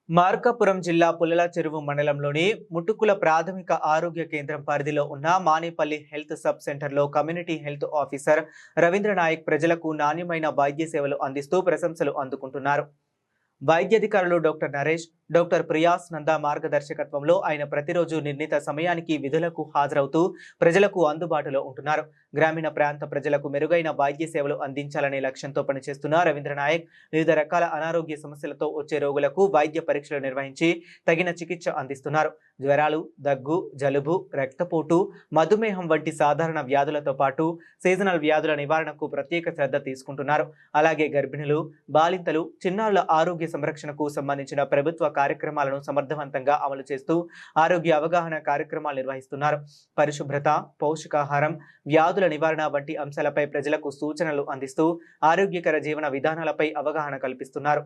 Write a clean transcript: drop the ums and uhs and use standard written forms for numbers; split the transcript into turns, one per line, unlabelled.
మార్కాపురం జిల్లా పుల్లల చెరువు మండలంలోని ముటుకుల ప్రాథమిక ఆరోగ్య కేంద్రం పరిధిలో ఉన్న మానేపల్లి హెల్త్ సబ్ సెంటర్లో community health officer Ravindra Nayak ప్రజలకు నాణ్యమైన వైద్య సేవలు అందిస్తూ ప్రశంసలు అందుకుంటున్నారు. వైద్యాధికారులు డాక్టర్ నరేష్, డాక్టర్ ప్రియాస్ నంద మార్గదర్శకత్వంలో ఆయన ప్రతిరోజు నిర్ణీత సమయానికి విధులకు హాజరవుతూ ప్రజలకు అందుబాటులో ఉంటున్నారు. గ్రామీణ ప్రాంత ప్రజలకు మెరుగైన వైద్య సేవలు అందించాలనే లక్ష్యంతో పనిచేస్తున్న రవీంద్ర నాయక్ వివిధ రకాల అనారోగ్య సమస్యలతో వచ్చే రోగులకు వైద్య పరీక్షలు నిర్వహించి తగిన చికిత్స అందిస్తున్నారు. జ్వరాలు, దగ్గు, జలుబు, రక్తపోటు, మధుమేహం వంటి సాధారణ వ్యాధులతో పాటు సీజనల్ వ్యాధుల నివారణకు ప్రత్యేక శ్రద్ధ తీసుకుంటున్నారు. అలాగే గర్భిణులు, బాలింతలు, చిన్నారుల ఆరోగ్య సంరక్షణకు సంబంధించిన ప్రభుత్వ కార్యక్రమాలను సమర్థవంతంగా అమలు చేస్తూ ఆరోగ్య అవగాహన కార్యక్రమాలు నిర్వహిస్తున్నారు. పరిశుభ్రత, పౌష్టికాహారం, వ్యాధుల నివారణ వంటి అంశాలపై ప్రజలకు సూచనలు అందిస్తూ ఆరోగ్యకర జీవన విధానాలపై అవగాహన కల్పిస్తున్నారు.